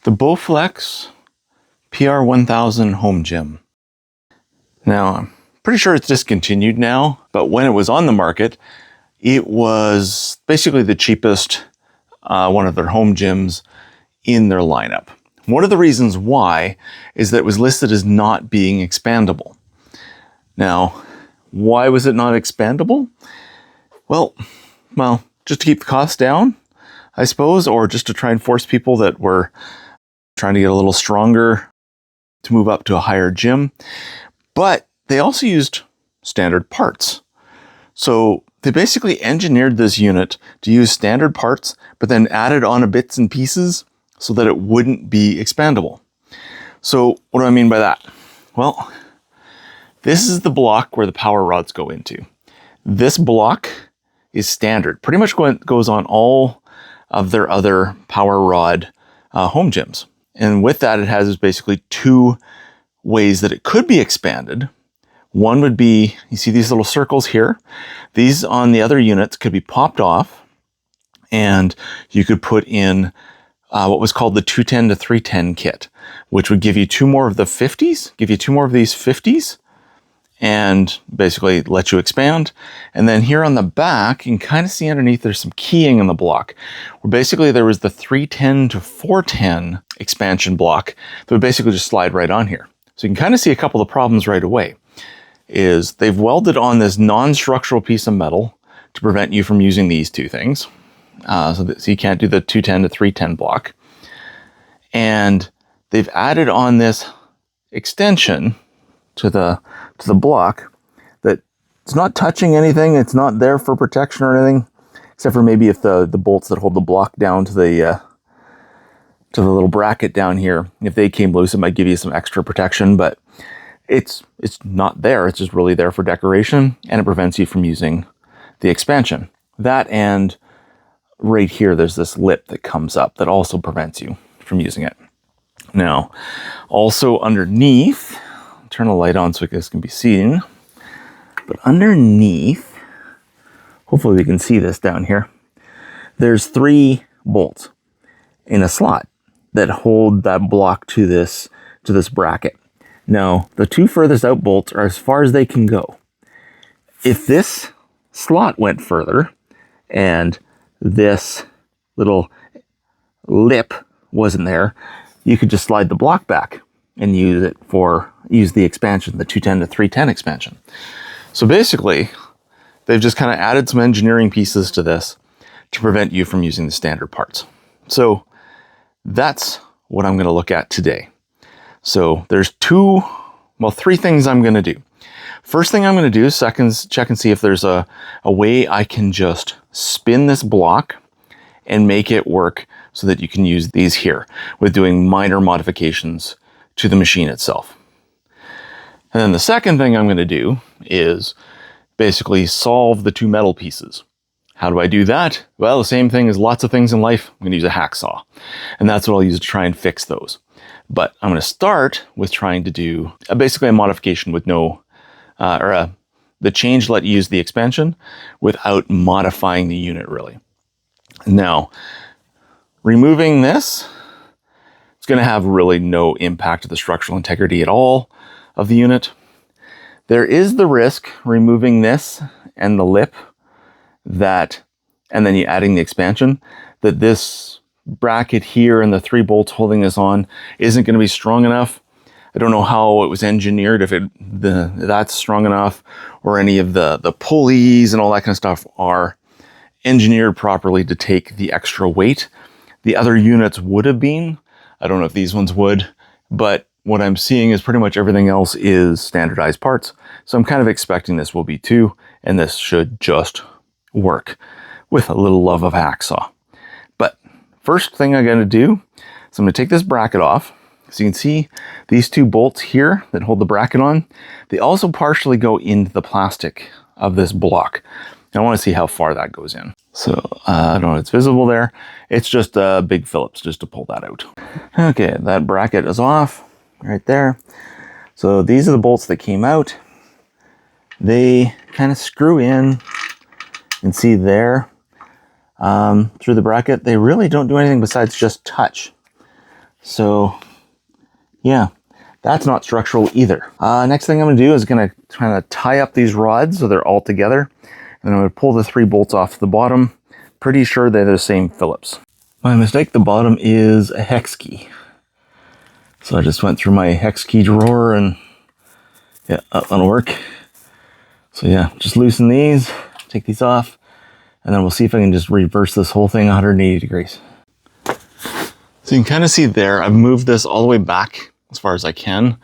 The Bowflex PR1000 home gym. Now, I'm pretty sure it's discontinued now, but when it was on the market, it was basically the cheapest one of their home gyms in their lineup. One of the reasons why is that it was listed as not being expandable. Now, why was it not expandable? Well, just to keep the costs down, I suppose, or just to try and force people that were trying to get a little stronger to move up to a higher gym. But they also used standard parts. So they basically engineered this unit to use standard parts, but then added on bits and pieces so that it wouldn't be expandable. So what do I mean by that? Well, this is the block where the power rods go into. This block is standard, pretty much goes on all of their other power rod home gyms. And with that, it has basically two ways that it could be expanded. One would be, you see these little circles here? These on the other units could be popped off, and you could put in what was called the 210 to 310 kit, which would give you two more of the 50s, give you two more of these 50s, and basically let you expand. And then here on the back, you can kind of see underneath there's some keying in the block, where basically there was the 310 to 410 expansion block that would basically just slide right on here. So you can kind of see a couple of the problems right away. Is they've welded on this non-structural piece of metal to prevent you from using these two things. So you can't do the 210 to 310 block. And they've added on this extension to the block that it's not touching anything. It's not there for protection or anything, except for maybe if the bolts that hold the block down to the little bracket down here, if they came loose, it might give you some extra protection, but it's not there. It's just really there for decoration, and it prevents you from using the expansion. That, and right here, there's this lip that comes up that also prevents you from using it. Now, also underneath, turn the light on so this can be seen, but underneath, hopefully we can see this down here, there's 3 bolts in a slot that hold that block to this bracket. Now, the 2 furthest out bolts are as far as they can go. If this slot went further and this little lip wasn't there, you could just slide the block back and use the expansion, the 210 to 310 expansion. So basically, they've just kind of added some engineering pieces to this to prevent you from using the standard parts. So that's what I'm going to look at today. So there's 3 things I'm going to do. First thing I'm going to do is check and see if there's a way I can just spin this block and make it work so that you can use these here with doing minor modifications to the machine itself. And then the second thing I'm going to do is basically solve the 2 metal pieces. How do I do that? Well, the same thing as lots of things in life. I'm going to use a hacksaw, and that's what I'll use to try and fix those. But I'm going to start with trying to do basically a modification with the change let use the expansion without modifying the unit really. Now, removing this, it's going to have really no impact to the structural integrity at all of the unit. There is the risk removing this and the lip and then you adding the expansion, that this bracket here and the 3 bolts holding this on isn't going to be strong enough. I don't know how it was engineered, if that's strong enough, or any of the pulleys and all that kind of stuff are engineered properly to take the extra weight. The other units would have been. I don't know if these ones would, but what I'm seeing is pretty much everything else is standardized parts. So I'm kind of expecting this will be too, and this should just work with a little love of hacksaw. But first thing I'm going to do is I'm going to take this bracket off. So you can see these 2 bolts here that hold the bracket on, they also partially go into the plastic of this block. And I want to see how far that goes in. So I don't know if it's visible there. It's just a big Phillips just to pull that out. Okay, that bracket is off right there. So these are the bolts that came out. They kind of screw in. You can see there through the bracket. They really don't do anything besides just touch. So yeah, that's not structural either. Next thing I'm gonna do is gonna kind of tie up these rods so they're all together. And I'm gonna pull the 3 bolts off the bottom. Pretty sure they're the same Phillips. My mistake, the bottom is a hex key. So I just went through my hex key drawer and yeah, that'll work. So yeah, just loosen these, take these off, and then we'll see if I can just reverse this whole thing 180 degrees. So you can kind of see there, I've moved this all the way back as far as I can,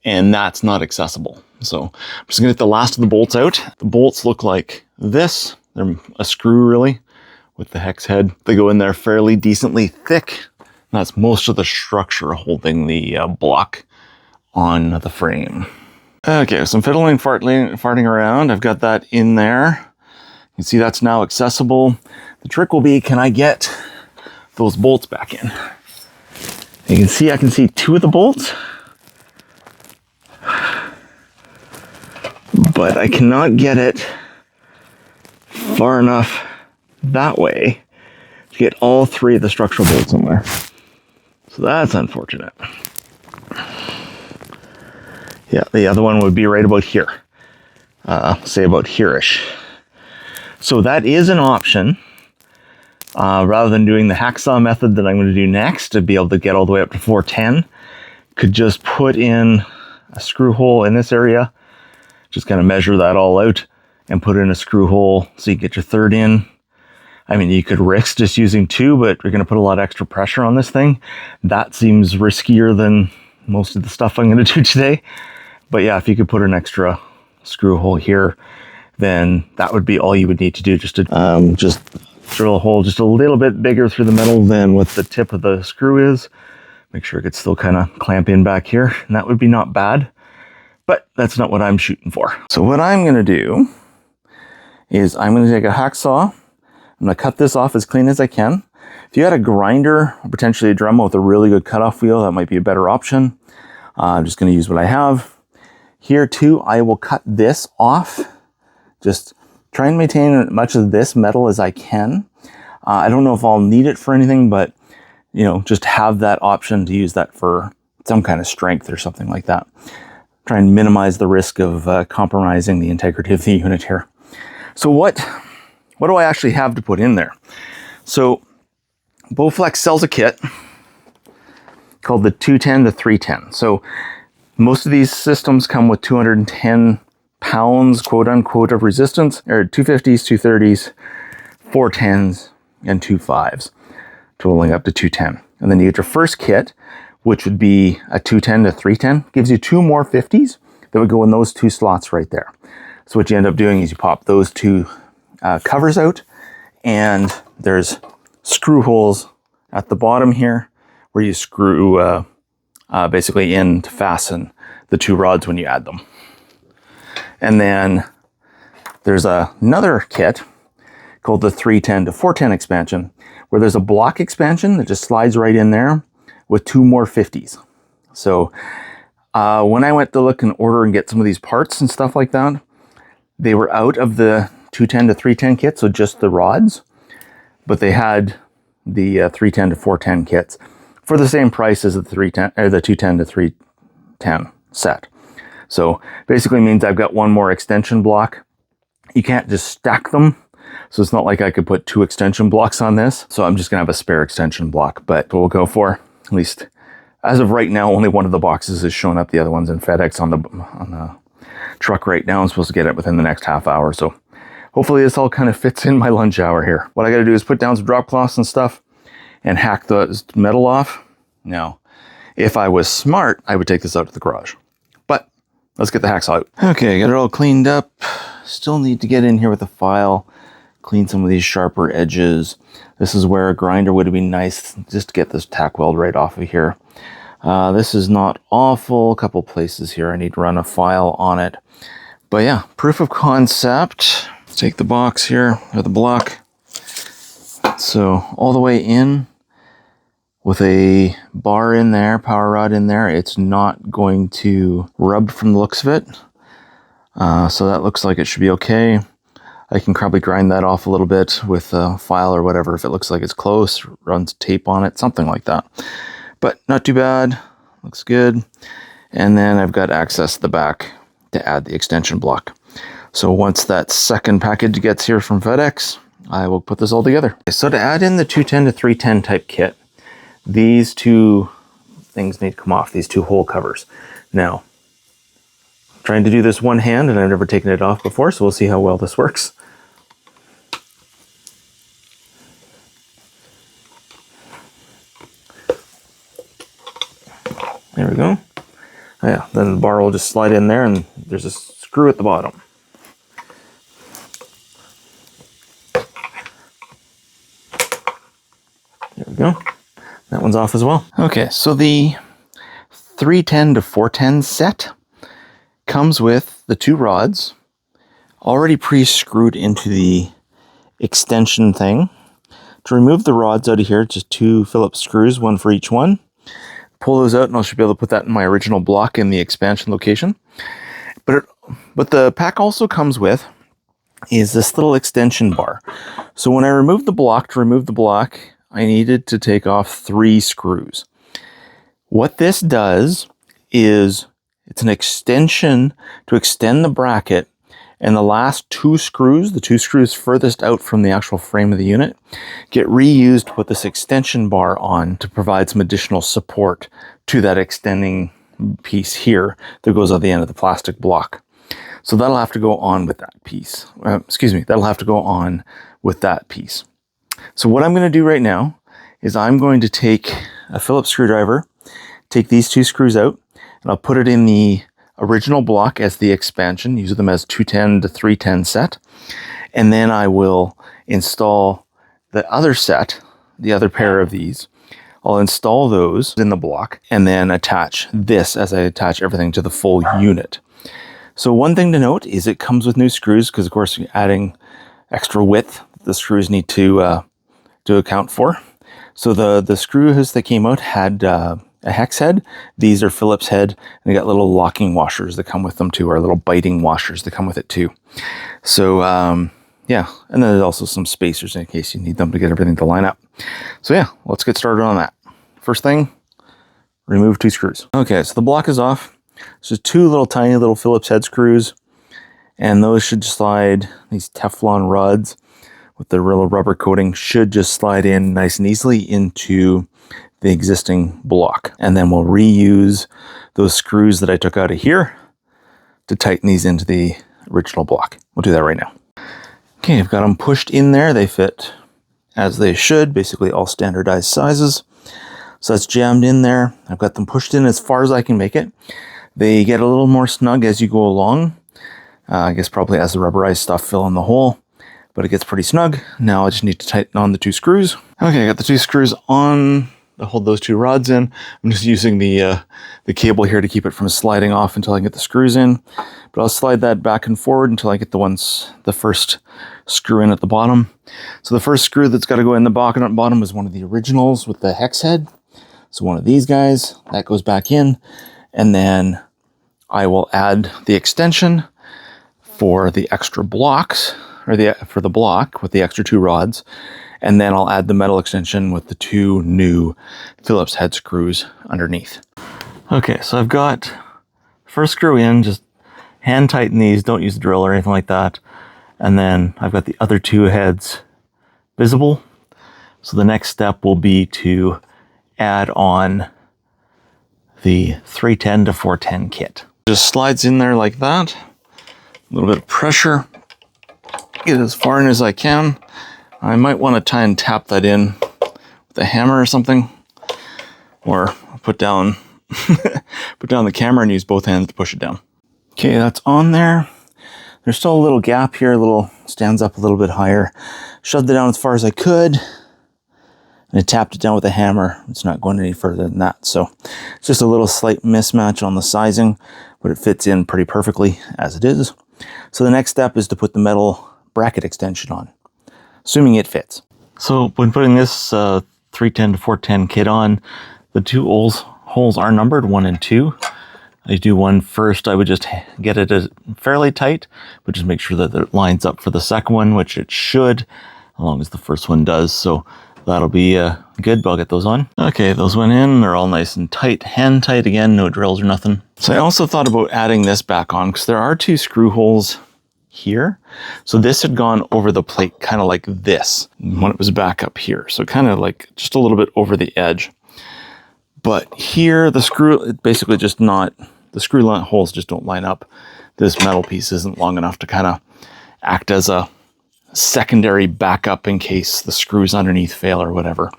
and that's not accessible. So I'm just gonna get the last of the bolts out. The bolts look like this. They're a screw really, with the hex head. They go in there fairly decently thick. That's most of the structure holding the block on the frame. Okay, so I'm fiddling, farting around. I've got that in there. You can see that's now accessible. The trick will be, can I get those bolts back in? You can see, I can see 2 of the bolts, but I cannot get it far enough that way to get all 3 of the structural bolts in there. So that's unfortunate. Yeah, the other one would be right about here. Say about here-ish. So that is an option. Rather than doing the hacksaw method that I'm going to do next to be able to get all the way up to 410, could just put in a screw hole in this area, just kind of measure that all out and put in a screw hole so you get your 3rd in. I mean, you could risk just using 2, but you're going to put a lot of extra pressure on this thing. That seems riskier than most of the stuff I'm going to do today. But yeah, if you could put an extra screw hole here, then that would be all you would need to do, just to just drill a hole just a little bit bigger through the metal than what the tip of the screw is. Make sure it could still kind of clamp in back here, and that would be not bad. But that's not what I'm shooting for. So what I'm going to do is I'm going to take a hacksaw. I'm going to cut this off as clean as I can. If you had a grinder, or potentially a Dremel with a really good cutoff wheel, that might be a better option. I'm just going to use what I have. Here too, I will cut this off. Just try and maintain as much of this metal as I can. I don't know if I'll need it for anything, but you know, just have that option to use that for some kind of strength or something like that. Try and minimize the risk of compromising the integrity of the unit here. So what do I actually have to put in there? So Bowflex sells a kit called the 210 to 310. So most of these systems come with 210 pounds, quote unquote, of resistance, or 250s, 230s, 410s, and 25s, totaling up to 210. And then you get your first kit, which would be a 210 to 310, gives you 2 more 50s that would go in those 2 slots right there. So what you end up doing is you pop those 2 covers out, and there's screw holes at the bottom here where you screw basically in to fasten the 2 rods when you add them. And then there's another kit called the 310 to 410 expansion, where there's a block expansion that just slides right in there with 2 more 50s. So when I went to look and order and get some of these parts and stuff like that, they were out of the 210 to 310 kit, so just the rods, but they had the 310 to 410 kits for the same price as the 310 or the 210 to 310 set. So basically means I've got 1 more extension block. You can't just stack them, so it's not like I could put 2 extension blocks on this. So I'm just gonna have a spare extension block, but we'll go for, at least as of right now, only one of the boxes is showing up. The other one's in FedEx on the truck right now. I'm supposed to get it within the next half hour. So hopefully this all kind of fits in my lunch hour here. What I got to do is put down some drop cloths and stuff and hack the metal off. Now, if I was smart, I would take this out to the garage, but let's get the hacksaw out. Okay, got it all cleaned up. Still need to get in here with a file, clean some of these sharper edges. This is where a grinder would be nice, just to get this tack weld right off of here. This is not awful. A couple places here I need to run a file on it. But yeah, proof of concept. Let's take the box here, or the block. So all the way in with a bar in there, power rod in there, it's not going to rub from the looks of it. So that looks like it should be okay. I can probably grind that off a little bit with a file or whatever if it looks like it's close, runs tape on it, something like that. but not too bad. Looks good. And then I've got access to the back to add the extension block. So once that second package gets here from FedEx, I will put this all together. So to add in the 210 to 310 type kit, these two things need to come off, these two hole covers. Now, I'm trying to do this one hand and I've never taken it off before, so we'll see how well this works. There we go. Oh yeah, then the bar will just slide in there and there's a screw at the bottom. There we go. That one's off as well. Okay, so the 310 to 410 set comes with the two rods already pre-screwed into the extension thing. To remove the rods out of here, just two Phillips screws, one for each one. Pull those out and I should be able to put that in my original block in the expansion location. But the pack also comes with is this little extension bar. So when I removed the block, to remove the block, I needed to take off 3 screws. What this does is it's an extension to extend the bracket, and the last 2 screws, the 2 screws furthest out from the actual frame of the unit, get reused to put this extension bar on to provide some additional support to that extending piece here that goes on the end of the plastic block. So that'll have to go on with that piece. That'll have to go on with that piece. So what I'm going to do right now is I'm going to take a Phillips screwdriver, take these 2 screws out, and I'll put it in the original block as the expansion, use them as 210 to 310 set, and then I will install the other set, the other pair of these. I'll install those in the block and then attach this as I attach everything to the full unit. So one thing to note is it comes with new screws because of course adding extra width the screws need to account for. So the screws that came out had a hex head. These are Phillips head, and they got little locking washers that come with them too, or little biting washers that come with it too. So yeah, and then there's also some spacers in case you need them to get everything to line up. So yeah, let's get started on that. First thing, remove 2 screws. Okay, so the block is off. So 2 little tiny little Phillips head screws, and those should slide, these Teflon rods with the little rubber coating should just slide in nice and easily into the existing block. And then we'll reuse those screws that I took out of here to tighten these into the original block. We'll do that right now. Okay, I've got them pushed in there. They fit as they should, basically all standardized sizes. So that's jammed in there. I've got them pushed in as far as I can make it. They get a little more snug as you go along. I guess probably as the rubberized stuff fill in the hole, but it gets pretty snug. Now I just need to tighten on the 2 screws. Okay, I got the 2 screws on to hold those 2 rods in. I'm just using the cable here to keep it from sliding off until I get the screws in. But I'll slide that back and forward until I get the first screw in at the bottom. So the first screw that's got to go in the bottom is one of the originals with the hex head. So one of these guys, that goes back in. And then I will add the extension for the extra blocks, or for the block with the extra 2 rods. And then I'll add the metal extension with the 2 new Phillips head screws underneath. Okay, so I've got first screw in, just hand tighten these, don't use a drill or anything like that. And then I've got the other 2 heads visible. So the next step will be to add on the 310 to 410 kit. Just slides in there like that. A little bit of pressure. Get as far in as I can. I might want to try and tap that in with a hammer or something, or put down the camera and use both hands to push it down. Okay, that's on there. There's still a little gap here, stands up a little bit higher. Shoved it down as far as I could, and I tapped it down with a hammer. It's not going any further than that. So it's just a little slight mismatch on the sizing, but it fits in pretty perfectly as it is. So the next step is to put the metal bracket extension on, assuming it fits. So when putting this 310 to 410 kit on, the 2 holes are numbered, 1 and 2. I do one first. I would just get it fairly tight, but just make sure that it lines up for the second one, which it should, as long as the first one does. So that'll be good. I'll get those on. Okay, those went in. They're all nice and tight, hand tight again, no drills or nothing. So I also thought about adding this back on because there are 2 screw holes here. So this had gone over the plate kind of like this when it was back up here. So kind of like just a little bit over the edge. But here the screw, it basically just not, the screw holes just don't line up. This metal piece isn't long enough to kind of act as a secondary backup in case the screws underneath fail or whatever.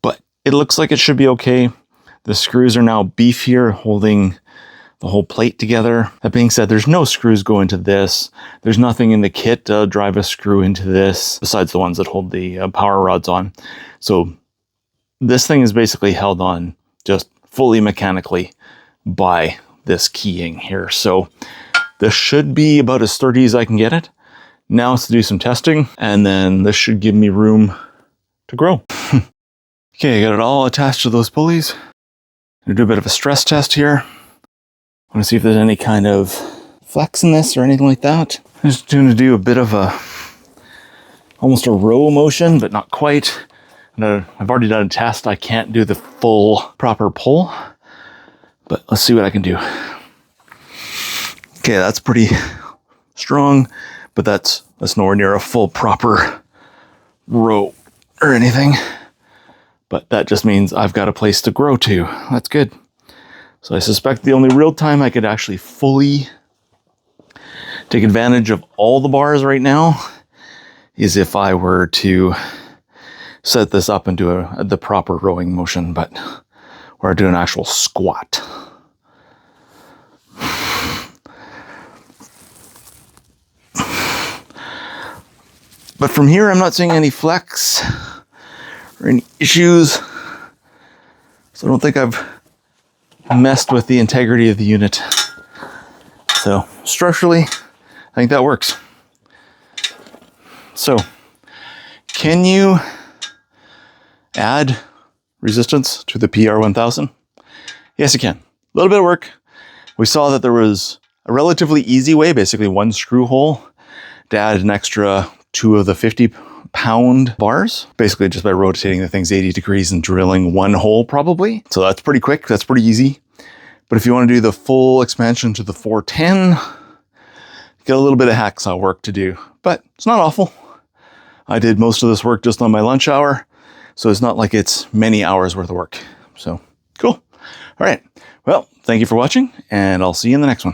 But it looks like it should be okay. The screws are now beefier, holding the whole plate together. That being said, there's no screws go into this. There's nothing in the kit to drive a screw into this besides the ones that hold the power rods on. So this thing is basically held on just fully mechanically by this keying here. So this should be about as sturdy as I can get it. Now it's to do some testing, and then this should give me room to grow. Okay, I got it all attached to those pulleys. I'm gonna do a bit of a stress test here. I want to see if there's any kind of flex in this or anything like that. I'm just going to do a bit of almost a row motion, but not quite. I've already done a test. I can't do the full proper pull, but let's see what I can do. Okay, that's pretty strong, but that's nowhere near a full proper row or anything. But that just means I've got a place to grow to. That's good. So I suspect the only real time I could actually fully take advantage of all the bars right now is if I were to set this up and do the proper rowing motion, but or do an actual squat. But from here, I'm not seeing any flex or any issues. So I don't think I've messed with the integrity of the unit. So structurally, I think that works. So can you add resistance to the PR1000? Yes, you can. A little bit of work. We saw that there was a relatively easy way, basically 1 screw hole, to add an extra 2 of the 50-pound bars, basically just by rotating the things 80 degrees and drilling 1 hole probably. So that's pretty quick, that's pretty easy. But if you want to do the full expansion to the 410, get a little bit of hacksaw work to do, but it's not awful. I did most of this work just on my lunch hour, so it's not like it's many hours worth of work. So cool. All right. Well, thank you for watching, and I'll see you in the next one.